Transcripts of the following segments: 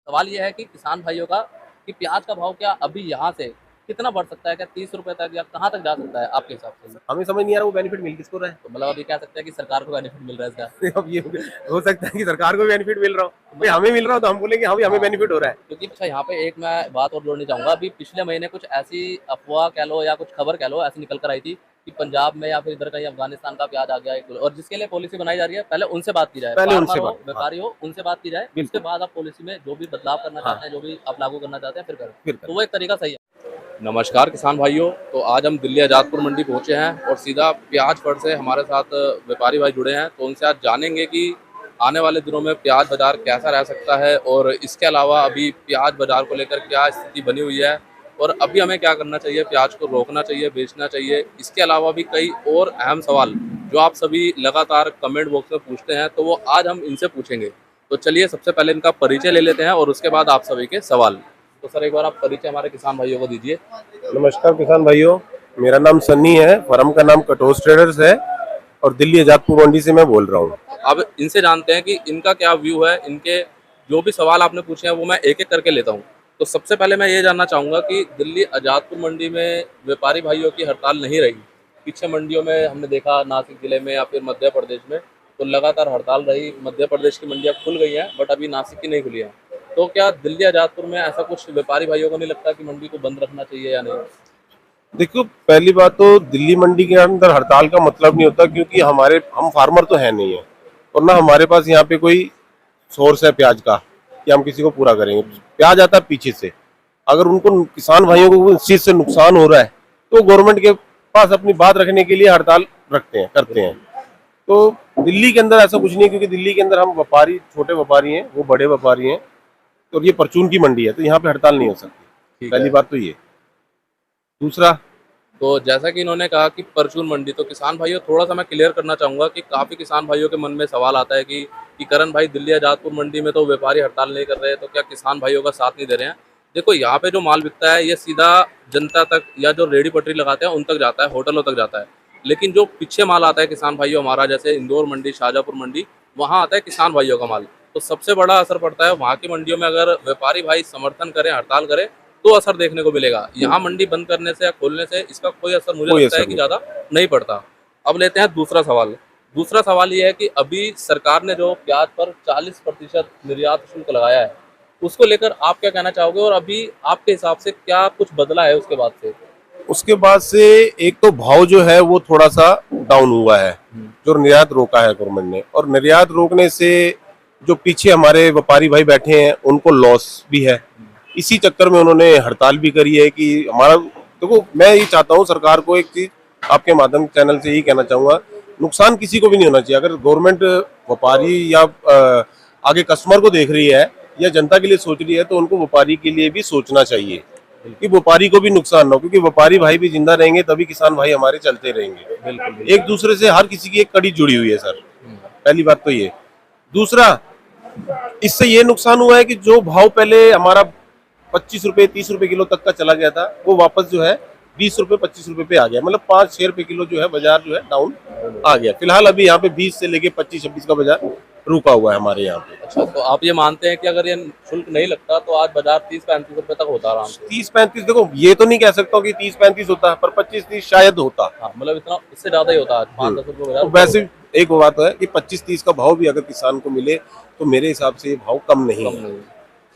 सवाल ये है कि किसान भाइयों का कि प्याज का भाव क्या अभी यहाँ से कितना बढ़ सकता है? क्या 30 रुपए तक या कहाँ तक जा सकता है आपके हिसाब से? हमें समझ नहीं आ रहा वो बेनिफिट मिल किसको रहा है। तो मतलब अभी कह सकते हैं कि सरकार को बेनिफिट मिल रहा है इसका। अब ये हो सकता है कि सरकार को बेनिफिट मिल रहा हो, तो भाई मतलब हमें मिल रहा हो तो हम बोलेंगे हाँ भाई हमें हाँ, बेनिफिट हो रहा है। क्योंकि अच्छा यहाँ पे एक मैं बात और जोड़नी चाहूँगा। अभी पिछले महीने कुछ ऐसी अफ़वाह कह लो या कुछ खबर कह लो ऐसी निकल कर आई थी कि पंजाब में या फिर इधर कहीं अफ़गानिस्तान का प्याज आ गया है और जिसके लिए पॉलिसी बनाई जा रही है, पहले उनसे बात की जाए। पहले फार्मर उनसे हो, बात, हाँ व्यापारी हो, उनसे बात की जाए। उसके बिल्कुल, बाद आप पॉलिसी में जो भी बदलाव करना हाँ चाहते हैं, जो भी आप लागू करना चाहते हैं, फिर करें। फिर तो करें। वो एक तरीका सही है। नमस्कार किसान भाइयों। तो आज हम दिल्ली आज़ादपुर मंडी पहुंचे हैं और सीधा प्याज पर से हमारे साथ व्यापारी भाई जुड़े हैं। तो उनसे आज जानेंगे कि आने वाले दिनों में प्याज बाजार कैसा रह सकता है और इसके अलावा अभी प्याज बाजार को लेकर क्या स्थिति बनी हुई है और अभी हमें क्या करना चाहिए, प्याज को रोकना चाहिए, बेचना चाहिए। इसके अलावा भी कई और अहम सवाल जो आप सभी लगातार कमेंट बॉक्स में पूछते हैं, तो वो आज हम इनसे पूछेंगे। तो चलिए सबसे पहले इनका परिचय ले लेते हैं और उसके बाद आप सभी के सवाल। तो सर एक बार आप परिचय हमारे किसान भाइयों को दीजिए। नमस्कार किसान भाइयों, मेरा नाम सन्नी है, फर्म का नाम कटोस ट्रेडर्स है और दिल्ली आजादपुर मंडी से मैं बोल रहा हूँ। अब इनसे जानते हैं कि इनका क्या व्यू है। इनके जो भी सवाल आपने पूछे हैं वो मैं एक एक करके लेता हूँ। तो सबसे पहले मैं ये जानना चाहूँगा कि दिल्ली आजादपुर मंडी में व्यापारी भाइयों की हड़ताल नहीं रही। पीछे मंडियों में हमने देखा नासिक जिले में या फिर मध्य प्रदेश में तो लगातार हड़ताल रही। मध्य प्रदेश की मंडियाँ खुल गई हैं बट अभी नासिक की नहीं खुली हैं। तो क्या दिल्ली आजादपुर में ऐसा कुछ व्यापारी भाइयों को नहीं लगता कि मंडी को बंद रखना चाहिए या नहीं? देखो पहली बात तो दिल्ली मंडी के अंदर हड़ताल का मतलब नहीं होता, क्योंकि हम फार्मर तो है नहीं है और ना हमारे पास यहाँ पे कोई सोर्स है प्याज का कि हम किसी को पूरा करेंगे। प्याज आता है पीछे से, अगर उनको किसान भाइयों को इस चीज से नुकसान हो रहा है तो गवर्नमेंट के पास अपनी बात रखने के लिए हड़ताल करते हैं। तो दिल्ली के अंदर ऐसा कुछ नहीं है, क्योंकि दिल्ली के अंदर हम व्यापारी छोटे व्यापारी हैं, वो बड़े व्यापारी हैं, तो ये परचून की मंडी है तो यहाँ पे हड़ताल नहीं हो सकती। ठीक पहली है। बात तो ये। दूसरा, तो जैसा कि इन्होंने कहा कि परचून मंडी, तो किसान भाइयों थोड़ा सा मैं क्लियर करना चाहूँगा कि काफ़ी किसान भाइयों के मन में सवाल आता है कि करण भाई दिल्ली आज़ादपुर मंडी में तो व्यापारी हड़ताल नहीं कर रहे, तो क्या किसान भाइयों का साथ नहीं दे रहे हैं? देखो यहाँ पे जो माल बिकता है ये सीधा जनता तक या जो रेडी पटरी लगाते हैं उन तक जाता है, होटलों तक जाता है। लेकिन जो पीछे माल आता है किसान भाइयों हमारा, जैसे इंदौर मंडी, शाहजहाँपुर मंडी, वहाँ आता है किसान भाइयों का माल। तो सबसे बड़ा असर पड़ता है वहाँ की मंडियों में। अगर व्यापारी भाई समर्थन करें, हड़ताल करें, तो असर देखने को मिलेगा। यहाँ मंडी बंद करने से या खोलने से इसका कोई असर मुझे कोई लगता है असर कि नहीं। ज़्यादा नहीं पड़ता। अब लेते हैं दूसरा सवाल। दूसरा सवाल ये है कि अभी सरकार ने जो प्याज पर 40% निर्यात शुल्क लगाया है, उसको लेकर आप क्या कहना चाहोगे और अभी आपके हिसाब से क्या कुछ बदला है उसके बाद से? उसके बाद से एक तो भाव जो है वो थोड़ा सा डाउन हुआ है, जो निर्यात रोका है गवर्नमेंट ने, और निर्यात रोकने से जो पीछे हमारे व्यापारी भाई बैठे हैं उनको लॉस भी है। इसी चक्कर में उन्होंने हड़ताल भी करी है कि हमारा, देखो मैं ये चाहता हूँ सरकार को एक चीज आपके माध्यम चैनल से यही कहना चाहूंगा, नुकसान किसी को भी नहीं होना चाहिए। अगर गवर्नमेंट व्यापारी या आगे कस्टमर को देख रही है या जनता के लिए सोच रही है तो उनको व्यापारी के लिए भी सोचना चाहिए कि व्यापारी को भी नुकसान ना हो, क्योंकि व्यापारी भाई भी जिंदा रहेंगे तभी किसान भाई हमारे चलते रहेंगे। बिल्कुल। एक दूसरे से हर किसी की एक कड़ी जुड़ी हुई है सर, पहली बात तो ये। दूसरा, इससे ये नुकसान हुआ है कि जो भाव पहले हमारा 25 रुपए 30 रुपए किलो तक का चला गया था वो वापस जो है 20 रुपए 25 रुपए पे आ गया, मतलब 5-6 रुपए किलो जो है बाजार जो है डाउन आ गया। फिलहाल अभी यहाँ पे 20 से लेके 25-26 का बाजार रुका हुआ है हमारे यहाँ पे। अच्छा, तो आप ये मानते हैं कि अगर ये शुल्क नहीं लगता तो आज बाजार 30-35 रुपए तक होता आराम से? 30-35, देखो ये तो नहीं कह सकता हूँ कि 30-35 होता है, पर 25-30 शायद होता। हाँ, मतलब इतना इससे ज़्यादा ही होता है, 5-10 रुपए बाजार तो ऊपर वैसे होता एक वो बात है कि 25-30 का भाव भी अगर किसान को मिले तो मेरे हिसाब से ये भाव कम है, नहीं कम है। नहीं है।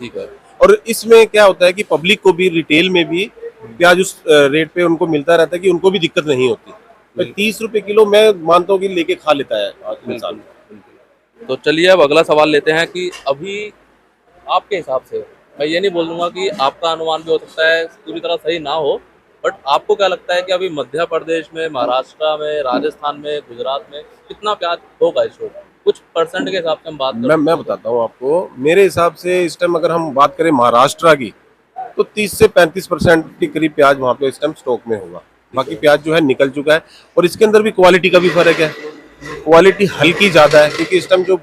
ठीक है। और इसमें क्या होता है कि पब्लिक को भी, रिटेल में भी प्याज उस रेट पे उनको मिलता रहता है कि उनको भी दिक्कत नहीं होती। तो 30 रुपए किलो मैं मानता हूँ कि लेके खा लेता है बिल्कुल, इंसान। बिल्कुल। तो चलिए अब अगला सवाल लेते हैं कि अभी आपके हिसाब से, मैं ये नहीं बोलूँगा कि आपका अनुमान भी हो सकता है पूरी तरह सही ना हो, बट आपको क्या लगता है कि अभी मध्य प्रदेश में, महाराष्ट्र में, राजस्थान में, गुजरात में कितना प्याज होगा इस वक्त? कुछ परसेंट के हिसाब से हम बात कर मैं सकते हो तो? बताता हूँ आपको, मेरे हिसाब से इस टाइम अगर हम बात करें महाराष्ट्र की तो 30 से 35% के करीब प्याज वहाँ पे इस टाइम स्टॉक में होगा। बाकी प्याज जो है निकल चुका है, और इसके अंदर भी क्वालिटी का भी फर्क है। क्वालिटी हल्की ज्यादा है क्योंकि इस टाइम जो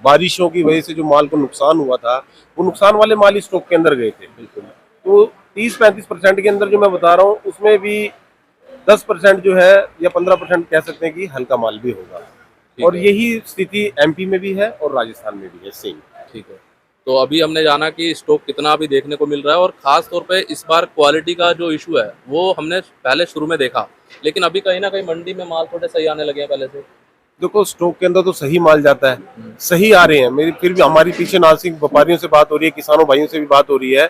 बारिशों की वजह से जो माल को नुकसान हुआ था वो नुकसान वाले माल ही स्टॉक के अंदर गए थे। बिल्कुल। तो 30-35% के अंदर जो मैं बता रहा हूँ उसमें भी 10% जो है या 15% कह सकते हैं कि हल्का माल भी होगा। ठीक और है। यही स्थिति एमपी में भी है और राजस्थान में भी है सेम। ठीक है। तो अभी हमने जाना कि स्टॉक कितना अभी देखने को मिल रहा है, और ख़ास तौर पे इस बार क्वालिटी का जो इशू है वो हमने पहले शुरू में देखा, लेकिन अभी कहीं ना कहीं मंडी में माल थोड़े सही आने लगे हैं पहले से। देखो स्टॉक के अंदर तो सही माल जाता है, सही आ रहे हैं। मेरी फिर भी हमारी पीछे नासिक व्यापारियों से बात हो रही है, किसानों भाइयों से भी बात हो रही है।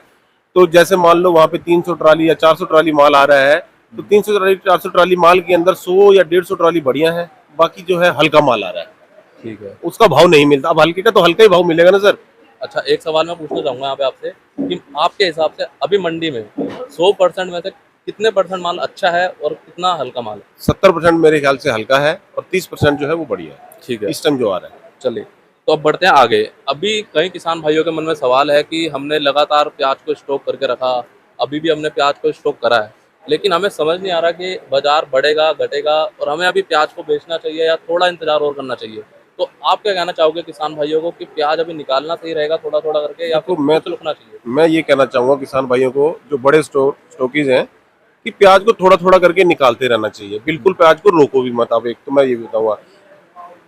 तो जैसे मान लो वहाँ पे 300 ट्राली या 400 ट्राली माल आ रहा है, तो 300 ट्राली 400 ट्राली माल के अंदर 100 या 150 ट्राली बढ़िया है, बाकी जो है हल्का माल आ रहा है। ठीक है। उसका भाव नहीं मिलता। अब हल्के का तो हल्का ही भाव मिलेगा ना सर। अच्छा, एक सवाल मैं पूछना चाहूंगा यहाँ पे आपसे कि आपके हिसाब से अभी मंडी में 100% में से कितने परसेंट माल अच्छा है और कितना हल्का माल है? 70% मेरे ख्याल से हल्का है और 30% जो है वो बढ़िया है ठीक है, इस टाइम जो आ रहा है। चलिए। तो अब बढ़ते हैं आगे। अभी कई किसान भाइयों के मन में सवाल है कि हमने लगातार प्याज को स्टॉक करके रखा, अभी भी हमने प्याज को स्टॉक करा है, लेकिन हमें समझ नहीं आ रहा कि बाजार बढ़ेगा घटेगा और हमें अभी प्याज को बेचना चाहिए या थोड़ा इंतजार और करना चाहिए। तो आप क्या कहना चाहोगे किसान भाइयों को कि प्याज अभी निकालना सही रहेगा थोड़ा थोड़ा करके, या फिर देखो मैं कुछ रुकना चाहिए? मैं ये कहना चाहूंगा किसान भाइयों को, जो बड़े स्टॉकीज हैं, कि प्याज को थोड़ा थोड़ा करके निकालते रहना चाहिए। बिल्कुल प्याज को रोको भी मत। अब एक तो मैं ये बताऊंगा,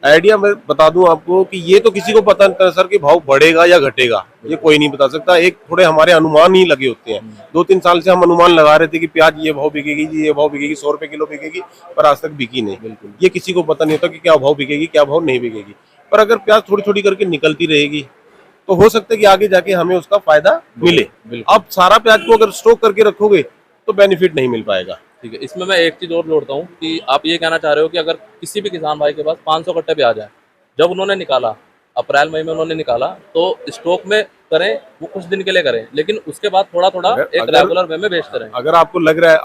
आइडिया मैं बता दूं आपको कि ये तो किसी को पता नहीं सर कि भाव बढ़ेगा या घटेगा, ये कोई नहीं बता सकता। एक थोड़े हमारे अनुमान ही लगे होते हैं। 2-3 साल से हम अनुमान लगा रहे थे कि प्याज ये भाव बिकेगी जी, ये भाव बिकेगी, 100 रुपए किलो बिकेगी, पर आज तक बिकी नहीं। बिल्कुल। ये किसी को पता नहीं होता कि क्या भाव बिकेगी, क्या भाव नहीं बिकेगी। पर अगर प्याज थोड़ी थोड़ी करके निकलती रहेगी तो हो सकता है कि आगे जाके हमें उसका फायदा मिले। बिल्कुल। अब सारा प्याज को अगर स्टॉक करके रखोगे तो बेनिफिट नहीं मिल पाएगा। ठीक है, इसमें मैं एक चीज़ और जोड़ता हूँ कि आप ये कहना चाह रहे हो कि अगर किसी भी किसान भाई के पास 500 कट्टे प्याज है, जब उन्होंने निकाला, अप्रैल मई में उन्होंने निकाला, तो स्टॉक में करें वो कुछ दिन के लिए करें, लेकिन उसके बाद थोड़ा थोड़ा एक रेगुलर वे में बेचते रहें। अगर आपको लग रहा है,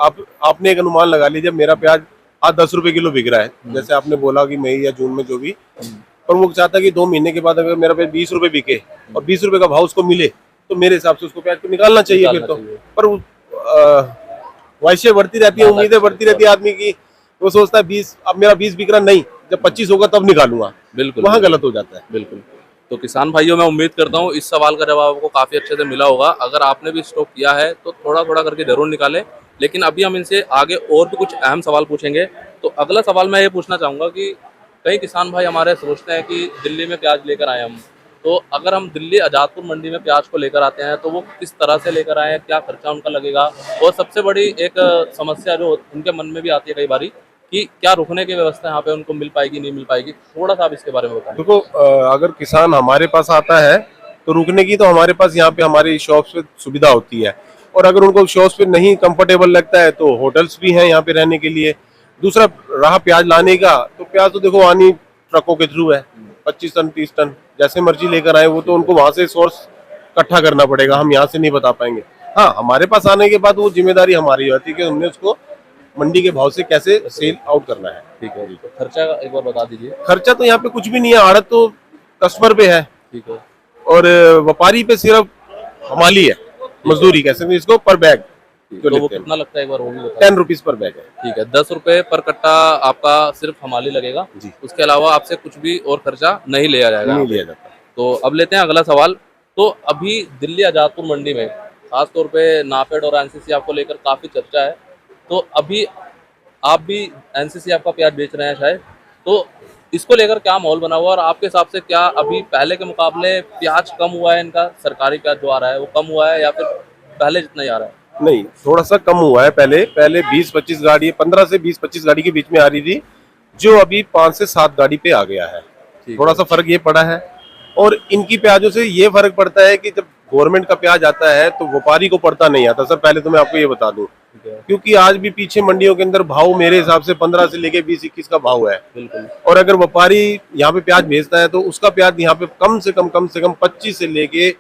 आपने एक अनुमान लगा लीजिए मेरा प्याज आज 10 रुपए किलो बिक रहा है, जैसे आपने बोला कि मई या जून में जो भी, पर वो चाहता है कि 2 महीने के बाद अगर मेरा प्याज 20 रुपए बिके और 20 रुपए का भाव उसको मिले, तो मेरे हिसाब से उसको प्याज को निकालना चाहिए फिर तो। पर ख्वाहिशें बढ़ती रहती है, उम्मीदें बढ़ती रहती है आदमी की। वो सोचता है 20, अब मेरा 20 बिक रहा, नहीं, जब 25 होगा तब निकालूंगा। बिल्कुल, वहाँ गलत हो जाता है। बिल्कुल। तो किसान भाइयों, मैं उम्मीद करता हूँ इस सवाल का जवाब आपको काफ़ी अच्छे से मिला होगा। अगर आपने भी स्टॉक किया है तो थोड़ा थोड़ा करके जरूर निकालें, लेकिन अभी हम इनसे आगे और भी कुछ अहम सवाल पूछेंगे। तो अगला सवाल मैं ये पूछना चाहूँगा कि कई किसान भाई हमारे सोचते हैं कि दिल्ली में प्याज लेकर आए हम, तो अगर हम दिल्ली आज़ादपुर मंडी में प्याज को लेकर आते हैं तो वो किस तरह से लेकर आए, क्या खर्चा उनका लगेगा, और सबसे बड़ी एक समस्या जो उनके मन में भी आती है कई बारी कि क्या रुकने की व्यवस्था यहाँ पे उनको मिल पाएगी नहीं मिल पाएगी, थोड़ा सा आप इसके बारे में बताएं। देखो अगर किसान हमारे पास आता है तो रुकने की तो हमारे पास यहाँ पे हमारी शॉप्स पे सुविधा होती है, और अगर उनको शॉप्स पे नहीं कंफर्टेबल लगता है तो होटल्स भी हैं यहाँ पे रहने के लिए। दूसरा रहा प्याज लाने का, तो प्याज तो देखो आनी ट्रकों के थ्रू है, 25 टन 30 टन जैसे मर्जी लेकर आए, वो तो उनको वहां से सोर्स इकट्ठा करना पड़ेगा, हम यहाँ से नहीं बता पाएंगे। हाँ, हमारे पास आने के बाद वो जिम्मेदारी हमारी होती है कि हमने उसको मंडी के भाव से कैसे सेल आउट करना है। ठीक है, तो खर्चा एक बार बता दीजिए। खर्चा तो यहाँ पे कुछ भी नहीं है, आड़त तो कस्टमर पे है, ठीक है, और व्यापारी पे सिर्फ हमाली है, मजदूरी कह सकते हैं इसको, पर बैग जो तो वो लेते हैं कितना लगता है एक बार वो भी बता। 10 रुपीज पर बैग है। ठीक है, 10 रुपए पर कट्टा आपका सिर्फ हमाली लगेगा जी। उसके अलावा आपसे कुछ भी और खर्चा नहीं लिया जाएगा। नहीं लिया जाता। तो अब लेते हैं अगला सवाल। तो अभी दिल्ली आज़ादपुर मंडी में खास तौर पे नाफेड और एनसीसी आपको लेकर काफ़ी चर्चा है, तो अभी आप भी एनसीसी आपका प्याज बेच रहे हैं शायद, तो इसको लेकर क्या माहौल बना हुआ, और आपके हिसाब से क्या अभी पहले के मुकाबले प्याज कम हुआ है, इनका सरकारी प्याज जो आ रहा है वो कम हुआ है या फिर पहले जितना ही आ रहा है? नहीं, थोड़ा सा कम हुआ है। पहले 20-25 गाड़ी, 15 से 20-25 गाड़ी के बीच में आ रही थी, जो अभी 5 से 7 गाड़ी पे आ गया है। थोड़ा सा फर्क ये पड़ा है, और इनकी प्याजों से ये फर्क पड़ता है कि जब गवर्नमेंट का प्याज आता है तो व्यापारी को पड़ता नहीं आता सर, पहले तो मैं आपको ये बता दूं, क्योंकि आज भी पीछे मंडियों के अंदर भाव मेरे हिसाब से 15 से लेके 20-21 का भाव है। बिल्कुल। और अगर व्यापारी यहाँ पे प्याज भेजता है तो उसका प्याज यहाँ पे कम से कम 25 से लेके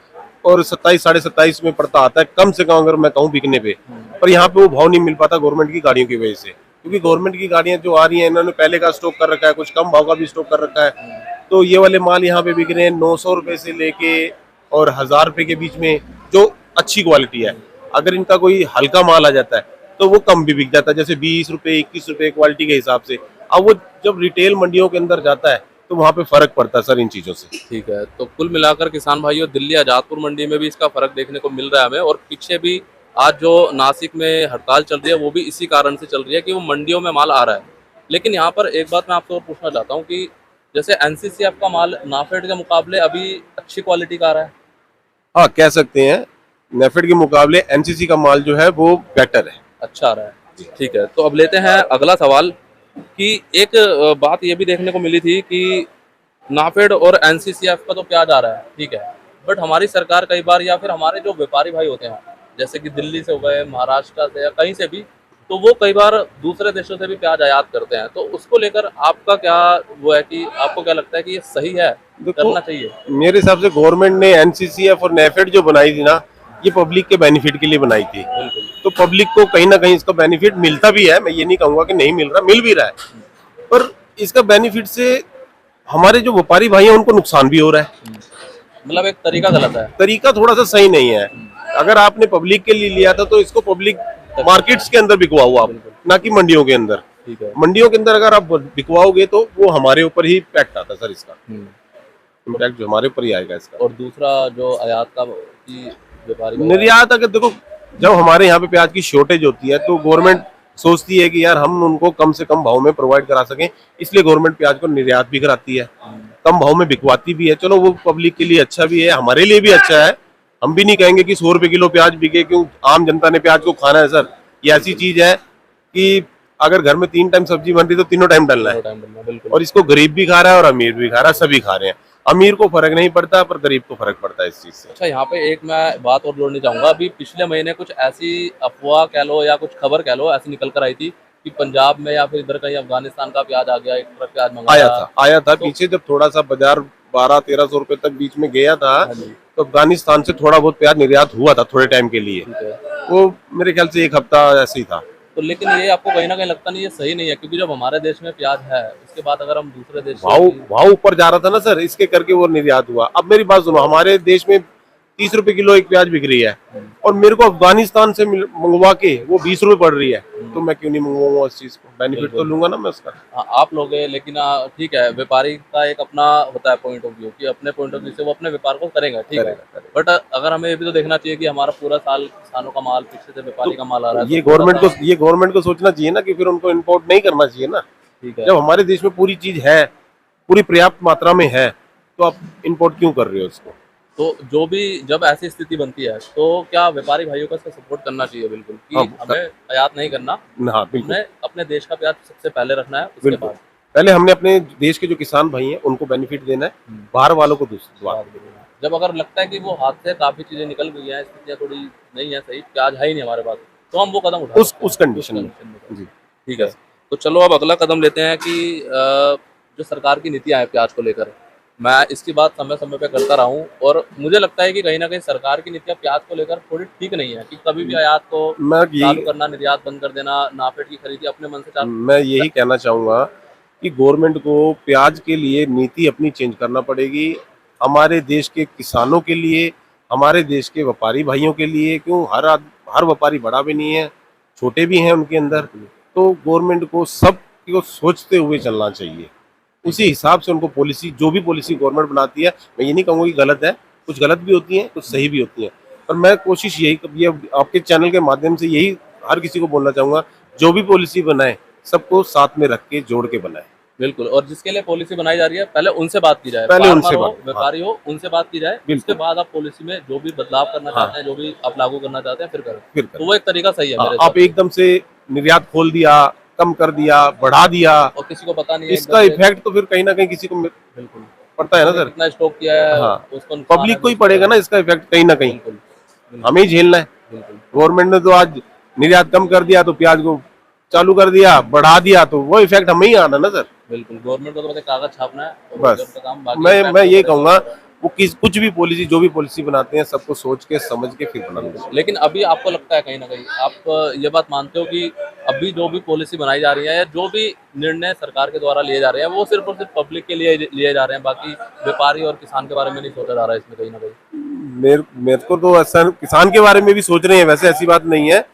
और 27 साढ़े 27 में पड़ता आता है कम से कम, अगर मैं कहूँ बिकने पे। पर यहाँ पे वो भाव नहीं मिल पाता गवर्नमेंट की गाड़ियों की वजह से, क्योंकि गवर्नमेंट की गाड़ियां जो आ रही हैं इन्होंने पहले का स्टॉक कर रखा है, कुछ कम भाव का भी स्टॉक कर रखा है। तो ये वाले माल यहाँ पे बिक रहे हैं 900 रुपए से लेके और 1000 रुपए के बीच में, जो अच्छी क्वालिटी है। अगर इनका कोई हल्का माल आ जाता है तो वो कम भी बिक जाता है, जैसे 20 रुपए 21 रुपए क्वालिटी के हिसाब से। अब वो जब रिटेल मंडियों के अंदर जाता है तो वहाँ पे फर्क पड़ता है सर इन चीजों से। ठीक है, तो कुल मिलाकर किसान भाइयों दिल्ली आज़ादपुर मंडी में भी इसका फर्क देखने को मिल रहा है हमें, और पीछे भी आज जो नासिक में हड़ताल चल रही है वो भी इसी कारण से चल रही है कि वो मंडियों में माल आ रहा है। लेकिन यहाँ पर एक बात मैं आपसे और पूछना चाहता हूँ कि जैसे एनसीसी आपका माल नाफेड के मुकाबले अभी अच्छी क्वालिटी का आ रहा है, हाँ कह सकते हैं, नेफेड के मुकाबले एनसीसी का माल जो है वो बेटर है। अच्छा आ रहा है। ठीक है, तो अब लेते हैं अगला सवाल कि एक बात ये भी देखने को मिली थी कि नाफेड और एनसीसीएफ का तो प्याज आ रहा है, ठीक है, बट हमारी सरकार कई बार या फिर हमारे जो व्यापारी भाई होते हैं जैसे कि दिल्ली से हो गए, महाराष्ट्र से या कहीं से भी, तो वो कई बार दूसरे देशों से भी प्याज आयात करते हैं। तो उसको लेकर आपका क्या वो है कि आपको क्या लगता है कि ये सही है, देखो, करना चाहिए? मेरे हिसाब से गवर्नमेंट ने एनसीसीएफ और नेफेड जो बनाई थी ना, ये पब्लिक के बेनिफिट के लिए बनाई थी। बिल्कुल। तो पब्लिक को कहीं ना कहीं इसका बेनिफिट मिलता भी है, मैं ये नहीं कहूंगा कि नहीं मिल रहा, मिल भी रहा है। पर इसका बेनिफिट से हमारे जो व्यापारी भाई हैं उनको नुकसान भी हो रहा है। मतलब एक तरीका गलत है। तरीका थोड़ा सा सही नहीं है। अगर आपने पब्लिक के लिए लिया था तो इसको पब्लिक मार्केट्स के अंदर बिकवाओ आप, ना कि मंडियों के अंदर। ठीक है। मंडियों के अंदर अगर आप बिकवाओगे तो वो हमारे ऊपर ही इम्पैक्ट आता सर, इसका इम्पैक्ट जो हमारे ऊपर ही आएगा इसका। और दूसरा जो आयात का की व्यापारी निर्यात, अगर देखो जब हमारे यहाँ पे प्याज की शॉर्टेज होती है तो गवर्नमेंट सोचती है कि यार हम उनको कम से कम भाव में प्रोवाइड करा सकें, इसलिए गवर्नमेंट प्याज को निर्यात भी कराती है, कम भाव में बिकवाती भी है। चलो वो पब्लिक के लिए अच्छा भी है, हमारे लिए भी अच्छा है। हम भी नहीं कहेंगे कि 100 रुपए किलो प्याज बिके, क्यों आम जनता ने प्याज को खाना है सर। ये ऐसी चीज है कि अगर घर में 3 टाइम सब्जी बन रही तो तीनों टाइम डलना है, बिल्कुल। और इसको गरीब भी खा रहा है और अमीर भी खा रहा है, सभी खा रहे हैं। अमीर को फर्क नहीं पड़ता पर गरीब को फर्क पड़ता है इस चीज से। अच्छा, यहाँ पे एक मैं बात और जोड़नी चाहूंगा। अभी पिछले महीने कुछ ऐसी अफवाह कह लो या कुछ खबर कह लो ऐसी निकल कर आई थी कि पंजाब में या फिर इधर कहीं अफगानिस्तान का प्याज आ गया, एक ट्रक प्याज मंगाया आया था पीछे जब थोड़ा सा बाजार 1200-1300 रुपए तक बीच में गया था, तो अफगानिस्तान से थोड़ा बहुत प्याज निर्यात हुआ था थोड़े टाइम के लिए। वो मेरे ख्याल से 1 हफ्ता ऐसे ही था। तो लेकिन ये आपको कहीं ना कहीं लगता नहीं ये सही नहीं है, क्योंकि जब हमारे देश में प्याज है उसके बाद अगर हम दूसरे देश भाव ऊपर जा रहा था ना सर, इसके करके वो निर्यात हुआ। अब मेरी बात सुनो, हमारे देश में 30 रुपए किलो एक प्याज बिक रही है और मेरे को अफगानिस्तान से मंगवा के वो 20 रुपए पड़ रही है, तो मैं क्यों नहीं मंगवाऊंगा उस चीज को? बेनिफिट तो लूंगा ना मैं उसका। आप लोग लेकिन ठीक है, व्यापारी का एक अपना होता है पॉइंट ऑफ व्यू कि अपने पॉइंट ऑफ व्यू से वो अपने व्यापार को करेगा, ठीक है, बट अगर हमें ये भी तो देखना चाहिए कि हमारा पूरा साल किसानों का माल पीछे से व्यापारी का माल आ रहा है। ये गवर्नमेंट को सोचना चाहिए ना कि फिर उनको इम्पोर्ट नहीं करना चाहिए ना। ठीक है, जब हमारे देश में पूरी चीज है, पूरी पर्याप्त मात्रा में है, तो आप इम्पोर्ट क्यों कर रहे हो उसको? तो जो भी जब ऐसी स्थिति बनती है तो क्या व्यापारी भाइयों का इसका सपोर्ट करना चाहिए बिल्कुल कि हमें आयात नहीं करना, हाँ बिल्कुल, हमें अपने देश का प्याज सबसे पहले रखना है, उसके बाद पहले हमने अपने देश के जो किसान भाई हैं उनको बेनिफिट देना है, बाहर वालों को दूसरा। जब अगर लगता है कि वो हाथ से काफी चीजें निकल गई हैं, स्थितियाँ थोड़ी नहीं है सही, प्याज है ही नहीं हमारे पास, तो हम वो कदम उठा उस कंडीशन में जी। ठीक है, तो चलो अब अगला कदम लेते हैं कि जो सरकार की नीतियां हैं प्याज को लेकर, मैं इसकी बात समय समय पे करता रहा हूँ और मुझे लगता है कि कहीं ना कहीं सरकार की नीतियां प्याज को लेकर थोड़ी ठीक नहीं है कि कभी भी आयात को चालू करना, निर्यात बंद कर देना, नाफेड की खरीदी अपने मन से चालू। मैं यही कहना चाहूंगा कि गवर्नमेंट को प्याज के लिए नीति अपनी चेंज करना पड़ेगी, हमारे देश के किसानों के लिए, हमारे देश के व्यापारी भाइयों के लिए। क्यों हर व्यापारी बड़ा भी नहीं है, छोटे भी हैं उनके अंदर, तो गवर्नमेंट को सब को सोचते हुए चलना चाहिए। उसी हिसाब से उनको पॉलिसी, जो भी पॉलिसी गवर्नमेंट बनाती है, मैं ये नहीं कहूँगा कि गलत है, कुछ गलत भी होती है, कुछ सही भी होती है, पर मैं कोशिश यही आपके चैनल के माध्यम से यही हर किसी को बोलना चाहूंगा, जो भी पॉलिसी बनाए सबको साथ में रख के जोड़ के बनाए। बिल्कुल, और जिसके लिए पॉलिसी बनाई जा रही है पहले उनसे बात की जाए, पहले उनसे बात, व्यापारी हो उनसे बात की जाए, उसके बाद आप पॉलिसी में जो भी बदलाव करना चाहते हैं, जो भी आप लागू करना चाहते हैं फिर करें, तो वो एक तरीका सही है। आप एकदम से निर्यात खोल दिया, कम कर दिया, बढ़ा दिया और किसी को पता नहीं है इसका इफेक्ट, तो फिर कहीं ना कहीं किसी को बिल्कुल पड़ता है ना सर। कितना स्टॉक किया है, हाँ, उसको पब्लिक को ही पड़ेगा ना इसका इफेक्ट, कहीं ना कहीं हमें ही झेलना है। गवर्नमेंट ने तो आज निर्यात कम कर दिया तो प्याज को चालू कर दिया, बढ़ा दिया तो वो इफेक्ट हमें ही आना ना सर। बिल्कुल, गवर्नमेंट को तो बस कागज छापना है बस। काम, मैं ये कहूंगा वो कुछ भी पॉलिसी, जो भी पॉलिसी बनाते हैं सबको सोच के समझ के फिर बनाना चाहिए। लेकिन अभी आपको लगता है कहीं ना कहीं आप ये बात मानते हो कि अभी जो भी पॉलिसी बनाई जा रही है या जो भी निर्णय सरकार के द्वारा लिए जा रहे हैं वो सिर्फ और सिर्फ पब्लिक के लिए लिए जा रहे हैं, बाकी व्यापारी और किसान के बारे में नहीं सोचा जा रहा है इसमें कहीं ना कहीं? मेरे को तो ऐसा, किसान के बारे में भी सोच रहे हैं वैसे, ऐसी बात नहीं है,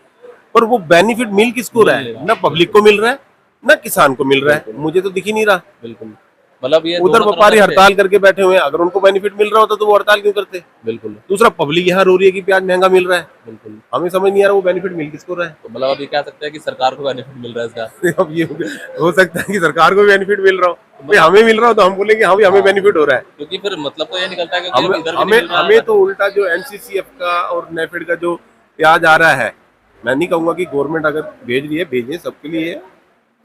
पर वो बेनिफिट मिल किसको रहा है? ना पब्लिक को मिल रहा है ना किसान को मिल रहा है, मुझे तो दिख ही नहीं रहा। बिल्कुल, मतलब ये उधर दोनों तरफ व्यापारी से- हड़ताल करके बैठे हुए हैं, अगर उनको बेनिफिट मिल रहा होता तो वो हड़ताल क्यों करते? बिल्कुल दूसरा, पब्लिक यहाँ रो रही है कि प्याज महंगा मिल रहा है, बिल्कुल। हमें समझ नहीं आ रहा वो बेनिफिट मिल किसको रहा है। तो मतलब अभी कह सकते हैं कि सरकार को बेनिफिट मिल रहा है इसका। अब ये हो सकता है कि सरकार को बेनिफिट मिल रहा हो, भाई हमें मिल रहा हो तो हम बोलेंगे हाँ भी हमें बेनिफिट हो रहा है। क्योंकि फिर मतलब तो ये निकलता है क्योंकि अब हमें इधर भी नहीं हमें मिल रहा हमें है। तो उल्टा जो एनसीसीएफ का और नेफेड का जो प्याज आ रहा है, मैं नहीं कहूंगा कि गवर्नमेंट अगर भेज रही है भेजे, सबके लिए है,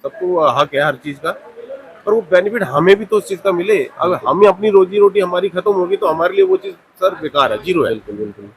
सबको हक है हर चीज का, पर वो बेनिफिट हमें भी तो उस चीज का मिले। अगर हमें अपनी रोजी रोटी हमारी खत्म होगी तो हमारे लिए वो चीज सर बेकार है, जीरो है। बिल्कुल बिल्कुल।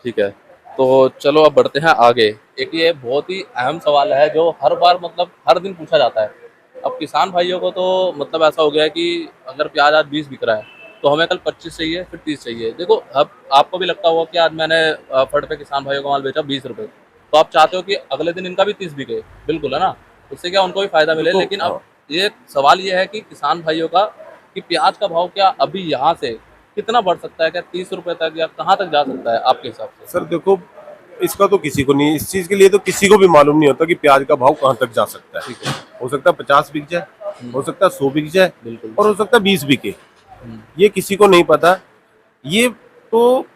ठीक है, तो चलो अब बढ़ते हैं आगे। एक ये बहुत ही अहम सवाल है जो हर बार मतलब हर दिन पूछा जाता है। अब किसान भाइयों को तो मतलब ऐसा हो गया है कि अगर प्याज आज 20 बिक रहा है तो हमें कल 25 चाहिए, फिर 30 चाहिए। देखो अब आपको भी लगता होगा कि आज मैंने फट पे किसान भाइयों का माल बेचा 20 रुपए, तो आप चाहते हो कि अगले दिन इनका भी 30 बिके, बिल्कुल है ना, उससे क्या उनको भी फायदा मिले। देखो, लेकिन अब ये सवाल ये है कि किसान भाइयों का कि प्याज का भाव क्या अभी यहाँ से कितना बढ़ सकता है, क्या 30 रुपए तक या कहाँ तक जा सकता है आपके हिसाब से? सर देखो, इसका तो किसी को नहीं, इस चीज के लिए तो किसी को भी मालूम नहीं होता कि प्याज का भाव कहाँ तक जा सकता है। ठीक है। हो सकता है 50 बिक जाए, हो सकता है 100 बिक जाए, बिल्कुल। और हो सकता है 20 बिके, हम्म, ये किसी को नहीं पता। ये तो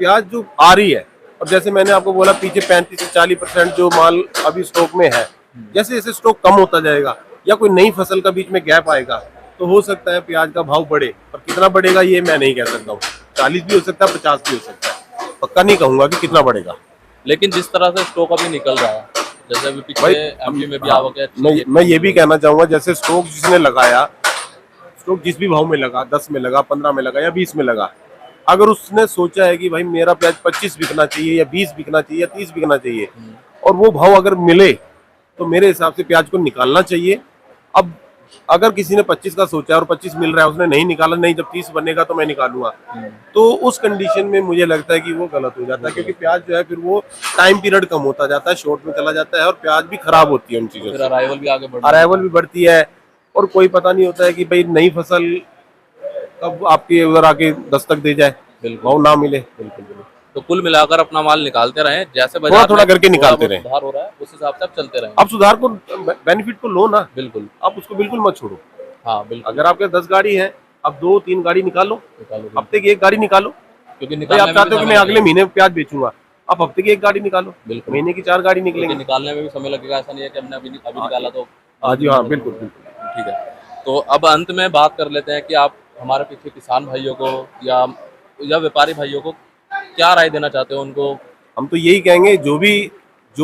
प्याज जो आ रही है, और जैसे मैंने आपको बोला पीछे 35 से 40% जो माल अभी स्टॉक में है, जैसे जैसे स्टॉक कम होता जाएगा या कोई नई फसल का बीच में गैप आएगा तो हो सकता है प्याज का भाव बढ़े, और कितना बढ़ेगा ये मैं नहीं कह सकता हूँ। 40 भी हो सकता है, 50 भी हो सकता है, पक्का नहीं कहूंगा कि कितना बढ़ेगा। लेकिन जिस तरह से स्टॉक अभी निकल रहा है, जैसे अभी भाई पीछे एमपी में भी हाँ, आवक है मैं ये भी कहना चाहूंगा, जैसे स्टॉक जिसने लगाया, स्टॉक जिस भी भाव में लगा, 10 में लगा, 15 में लगा या 20 में लगा, अगर उसने सोचा है कि भाई मेरा प्याज 25 बिकना चाहिए या 20 बिकना चाहिए या 30 बिकना चाहिए, और वो भाव अगर मिले तो मेरे हिसाब से प्याज को निकालना चाहिए। अब अगर किसी ने 25 का सोचा और 25 मिल रहा है, उसने नहीं निकाला, नहीं जब 30 बनेगा तो मैं निकालूंगा, तो उस कंडीशन में मुझे लगता है कि वो गलत हो जाता है, क्योंकि प्याज जो है फिर वो टाइम पीरियड कम होता जाता है, शॉर्ट में चला जाता है, और प्याज भी खराब होती है उन चीजों फिर से, अराइवल भी आगे बढ़ अराइवल भी बढ़ती है, और कोई पता नहीं होता है कि भाई नई फसल कब आपके उधर आके दस्तक दे जाए, बिल्कुल भाव ना मिले। बिल्कुल बिल्कुल। तो कुल मिलाकर अपना माल निकालते रहें, जैसे थोड़ा बाजार थोड़ा में करके थोड़ा निकालते बहुत रहें। सुधार हो रहा है उस हिसाब से आप चलते रहें। आप सुधार को, बेनिफिट को लो ना, बिल्कुल। आप उसको बिल्कुल मत छोड़ो। हाँ बिल्कुल। अगर आपके 10 गाड़ी है, अब 2-3 गाड़ी निकालो, निकालो बिल्कुल। हफ्ते की एक गाड़ी निकालो। क्योंकि भाई निकालने आप में चाहते भी हो कि समय मैं अगले लगेगा। महीने प्याज बेचूंगा, आप हफ्ते की एक गाड़ी निकालो, बिल्कुल। महीने की 4 गाड़ी क्योंकि निकलेंगी। निकालने में भी समय लगेगा, ऐसा नहीं है कि हमने अभी निकाला तो हाँ जी, हाँ बिल्कुल ठीक बिल्कुल। है। तो अब अंत में बात कर लेते हैं कि आप हमारे पीछे किसान भाइयों को या व्यापारी भाइयों को क्या राय देना चाहते हो उनको? हम तो यही कहेंगे, जो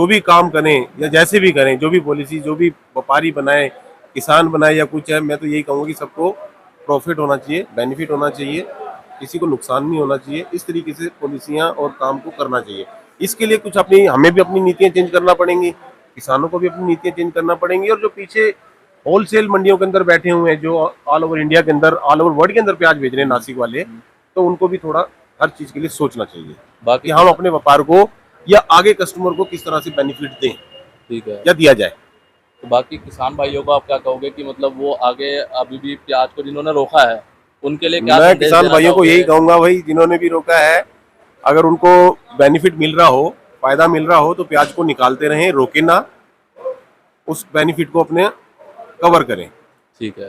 भी काम करें या जैसे भी करें, जो भी पॉलिसी, जो भी व्यापारी बनाए, किसान बनाए या कुछ है, मैं तो यही कहूँगा कि सबको प्रॉफिट होना चाहिए, बेनिफिट होना चाहिए, किसी को नुकसान नहीं होना चाहिए। इस तरीके से पॉलिसियाँ और काम को करना चाहिए। इसके लिए कुछ अपनी, हमें भी अपनी नीतियाँ चेंज करना पड़ेंगी, किसानों को भी अपनी नीतियाँ चेंज करना पड़ेंगी, और जो पीछे होलसेल मंडियों के अंदर बैठे हुए हैं, जो ऑल ओवर इंडिया के अंदर, ऑल ओवर वर्ल्ड के अंदर प्याज भेज रहे हैं नासिक वाले, तो उनको भी थोड़ा हर चीज के लिए सोचना चाहिए बाकी कि हम अपने व्यापार को या आगे कस्टमर को किस तरह से बेनिफिट दें ठीक है। या दिया जाए। तो बाकी किसान भाइयों को आप क्या कहोगे कि मतलब वो आगे अभी भी प्याज को जिन्होंने रोका है उनके लिए क्या मैं संदेश किसान देना भाइयों को चाहोगे? यही कहूंगा, भाई जिन्होंने भी रोका है, अगर उनको बेनिफिट मिल रहा हो, फायदा मिल रहा हो, तो प्याज को निकालते रहें, रोके ना, उस बेनिफिट को अपने कवर करें। ठीक है।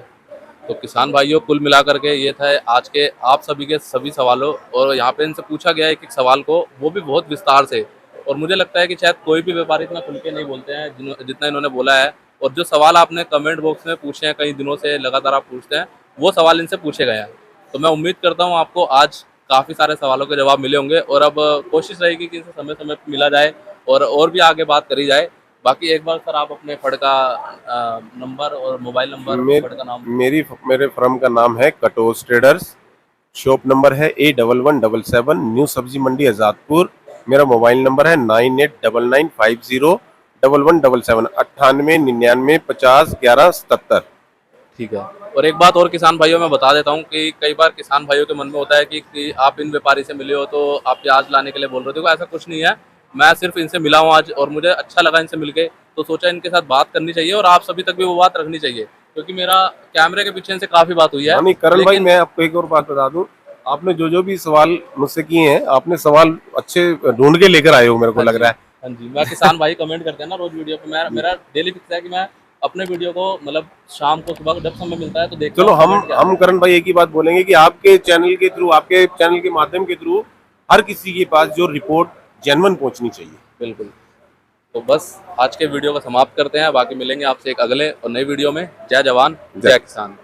तो किसान भाइयों कुल मिलाकर के ये था आज के आप सभी के सभी सवालों, और यहाँ पे इनसे पूछा गया है एक सवाल को, वो भी बहुत विस्तार से, और मुझे लगता है कि शायद कोई भी व्यापारी इतना खुल के नहीं बोलते हैं जितना इन्होंने बोला है। और जो सवाल आपने कमेंट बॉक्स में पूछे हैं, कई दिनों से लगातार आप पूछते हैं, वो सवाल इनसे पूछे गए हैं। तो मैं उम्मीद करता हूँ आपको आज काफ़ी सारे सवालों के जवाब मिले होंगे, और अब कोशिश रहेगी कि इसे समय समय पर मिला जाए और भी आगे बात करी जाए। बाकी एक बार सर आप अपने फड़ का नंबर और मोबाइल नंबर, फड़ का नाम। मेरे फर्म का नाम है कटोस ट्रेडर्स, शॉप नंबर है A1177 न्यू सब्जी मंडी आजादपुर। मेरा मोबाइल नंबर है 9899501177, 9899501177। ठीक है। और एक बात और किसान भाइयों मैं बता देता हूँ कि कई बार किसान भाइयों के मन में होता है कि आप इन व्यापारी से मिले हो तो आप प्याज लाने के लिए बोल रहे हो। देखो ऐसा कुछ नहीं है, मैं सिर्फ इनसे मिला हूँ आज और मुझे अच्छा लगा इनसे मिलके, तो सोचा इनके साथ बात करनी चाहिए और आप सभी तक भी वो बात रखनी चाहिए, क्योंकि मेरा कैमरे के पीछे इनसे काफी बात हुई है। नहीं करण भाई, लेकिन मैं आपको एक और बात बता दूं, आपने जो भी सवाल मुझसे किए हैं, आपने सवाल अच्छे ढूंढ के लेकर आए हो, मेरे को लग रहा है। हाँ जी, मैं किसान भाई कमेंट करते हैं ना रोज वीडियो पे, मेरा डेली फिक्स है कि मैं अपने वीडियो को मतलब शाम को सुबह को जब समय मिलता है तो देखता चलो हूँ, comment क्या हम करण भाई एक ही बात बोलेंगे कि आपके चैनल के माध्यम के थ्रू हर किसी के पास जो रिपोर्ट जेन्युइन पहुंचनी चाहिए। बिल्कुल। तो बस आज के वीडियो को समाप्त करते हैं, बाकी मिलेंगे आपसे एक अगले और नई वीडियो में। जय जवान, जय किसान।